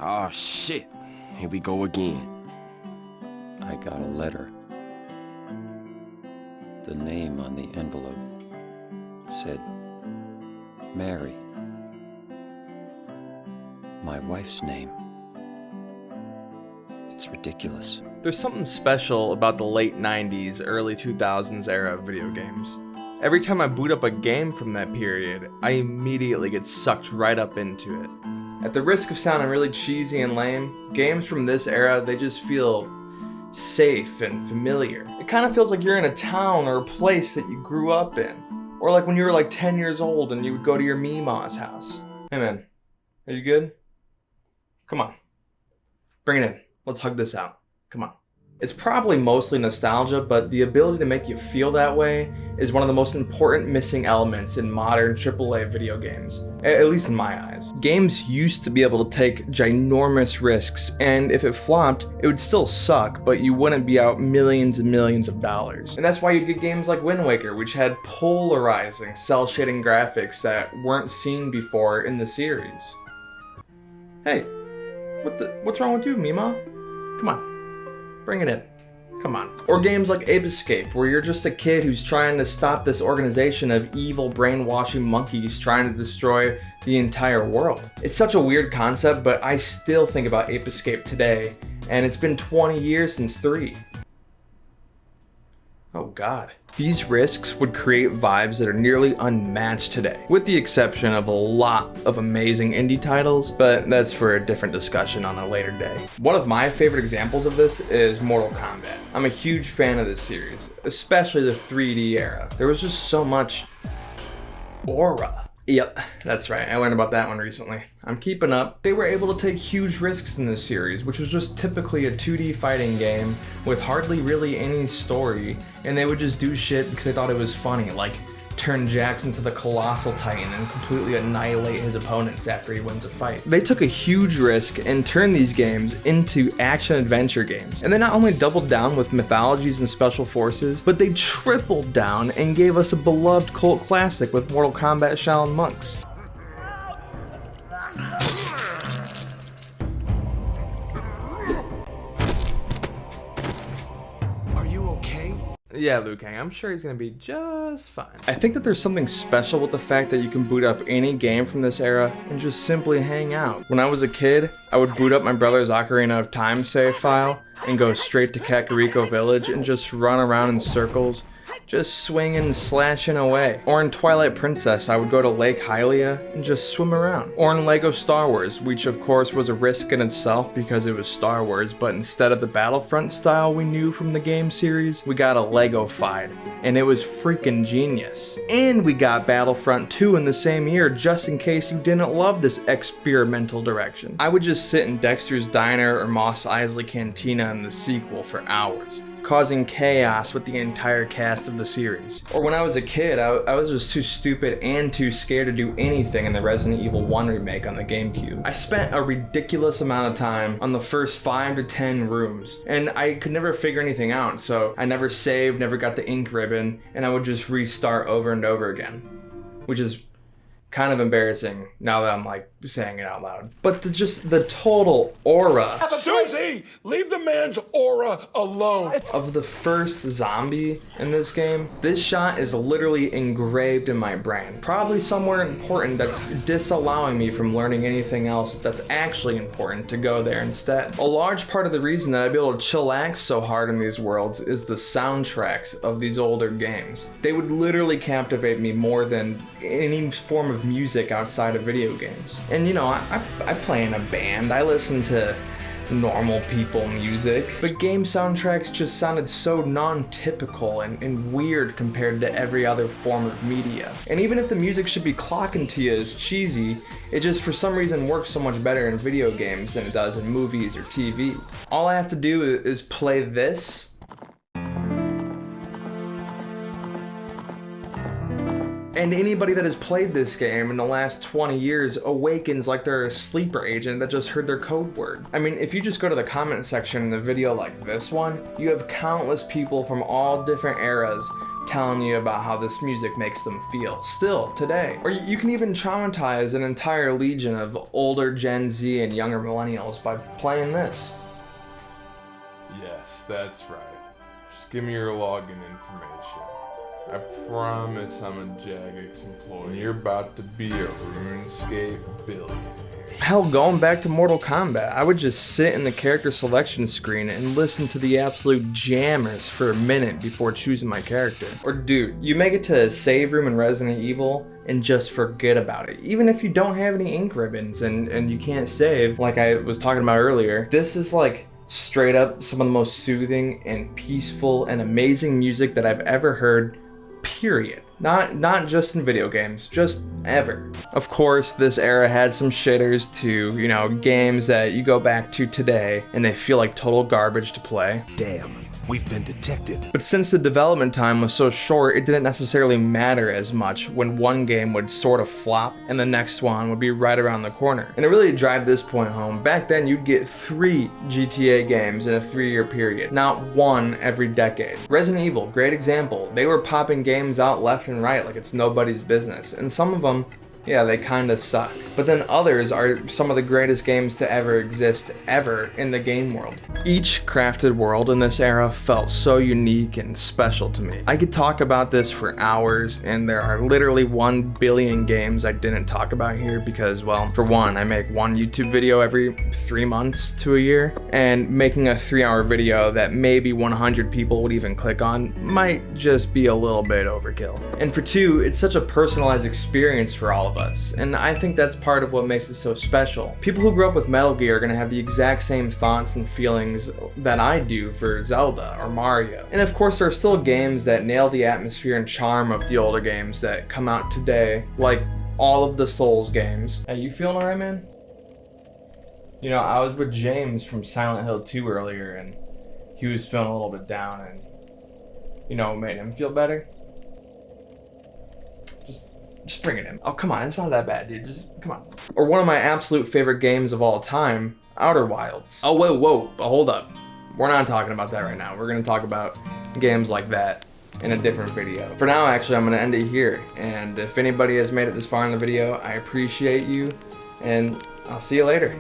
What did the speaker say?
Oh shit, here we go again. I got a letter. The name on the envelope said Mary. My wife's name. It's ridiculous. There's something special about the late 90s, early 2000s era of video games. Every time I boot up a game from that period, I immediately get sucked right up into it. At the risk of sounding really cheesy and lame, games from this era, they just feel safe and familiar. It kind of feels like you're in a town or a place that you grew up in. Or like when you were like 10 years old and you would go to your Meemaw's house. Hey man, are you good? Come on. Bring it in. Let's hug this out. Come on. It's probably mostly nostalgia, but the ability to make you feel that way is one of the most important missing elements in modern AAA video games, at least in my eyes. Games used to be able to take ginormous risks, and if it flopped, it would still suck, but you wouldn't be out millions and millions of dollars. And that's why you get games like Wind Waker, which had polarizing, cel-shading graphics that weren't seen before in the series. Hey, what's wrong with you, Mima? Come on, bring it in. Come on. Or games like Ape Escape, where you're just a kid who's trying to stop this organization of evil brainwashing monkeys trying to destroy the entire world. It's such a weird concept, but I still think about Ape Escape today, and it's been 20 years since 3. Oh god. These risks would create vibes that are nearly unmatched today, with the exception of a lot of amazing indie titles, but that's for a different discussion on a later day. One of my favorite examples of this is Mortal Kombat. I'm a huge fan of this series, especially the 3D era. There was just so much aura. Yep, that's right. I learned about that one recently. I'm keeping up. They were able to take huge risks in this series, which was just typically a 2D fighting game with hardly really any story, and they would just do shit because they thought it was funny, like turn Jax into the Colossal Titan and completely annihilate his opponents after he wins a fight. They took a huge risk and turned these games into action-adventure games. And they not only doubled down with mythologies and special forces, but they tripled down and gave us a beloved cult classic with Mortal Kombat Shaolin Monks. Yeah, Liu Kang, I'm sure he's gonna be just fine. I think that there's something special with the fact that you can boot up any game from this era and just simply hang out. When I was a kid, I would boot up my brother's Ocarina of Time save file and go straight to Kakariko Village and just run around in circles, just swinging and slashing away. Or in Twilight Princess, I would go to Lake Hylia and just swim around. Or in Lego Star Wars, which of course was a risk in itself because it was Star Wars, but instead of the Battlefront style we knew from the game series, we got a Lego-fied, and it was freaking genius. And we got Battlefront 2 in the same year, just in case you didn't love this experimental direction. I would just sit in Dexter's Diner or Mos Eisley Cantina in the sequel for hours, causing chaos with the entire cast of the series. Or when I was a kid, I was just too stupid and too scared to do anything in the Resident Evil 1 remake on the GameCube. I spent a ridiculous amount of time on the first 5 to 10 rooms, and I could never figure anything out, so I never saved, never got the ink ribbon, and I would just restart over and over again, which is kind of embarrassing now that I'm like saying it out loud. But the total aura. Susie, leave the man's aura alone. Of the first zombie in this game, this shot is literally engraved in my brain. Probably somewhere important that's disallowing me from learning anything else that's actually important to go there instead. A large part of the reason that I'd be able to chillax so hard in these worlds is the soundtracks of these older games. They would literally captivate me more than any form of music outside of video games. And you know, I play in a band, I listen to normal people music, but game soundtracks just sounded so non-typical and weird compared to every other form of media. And even if the music should be clocking to you as cheesy, it just for some reason works so much better in video games than it does in movies or TV. All I have to do is play this, and anybody that has played this game in the last 20 years awakens like they're a sleeper agent that just heard their code word. I mean, if you just go to the comment section in a video like this one, you have countless people from all different eras telling you about how this music makes them feel, still, today. Or you can even traumatize an entire legion of older Gen Z and younger millennials by playing this. Yes, that's right. Just give me your login information. I promise I'm a Jagex employee. And you're about to be a RuneScape billionaire. Hell, going back to Mortal Kombat, I would just sit in the character selection screen and listen to the absolute jammers for a minute before choosing my character. Or dude, you make it to a save room in Resident Evil and just forget about it. Even if you don't have any ink ribbons and you can't save, like I was talking about earlier, this is like straight up some of the most soothing and peaceful and amazing music that I've ever heard, period. Not just in video games, just ever. Of course, this era had some shitters too, you know, games that you go back to today and they feel like total garbage to play. Damn, we've been detected. But since the development time was so short, it didn't necessarily matter as much when one game would sort of flop and the next one would be right around the corner. And to really drive this point home, back then you'd get 3 GTA games in a 3-year period, not one every decade. Resident Evil, great example. They were popping games out left and right like it's nobody's business, and some of them, yeah, they kinda suck. But then others are some of the greatest games to ever exist ever in the game world. Each crafted world in this era felt so unique and special to me. I could talk about this for hours, and there are literally 1 billion games I didn't talk about here because, well, for one, I make one YouTube video every 3 months to a year, and making a 3-hour video that maybe 100 people would even click on might just be a little bit overkill. And for two, it's such a personalized experience for all of us, and I think that's part of what makes it so special. People who grew up with Metal Gear are gonna have the exact same thoughts and feelings that I do for Zelda or Mario. And of course, there are still games that nail the atmosphere and charm of the older games that come out today, like all of the Souls games. Hey, you feeling alright, man? You know, I was with James from Silent Hill 2 earlier, and he was feeling a little bit down, and you know what made him feel better? Just bring it in. Oh, come on, it's not that bad, dude. Just, come on. Or one of my absolute favorite games of all time, Outer Wilds. Oh, whoa, hold up. We're not talking about that right now. We're gonna talk about games like that in a different video. For now, actually, I'm gonna end it here. And if anybody has made it this far in the video, I appreciate you, and I'll see you later.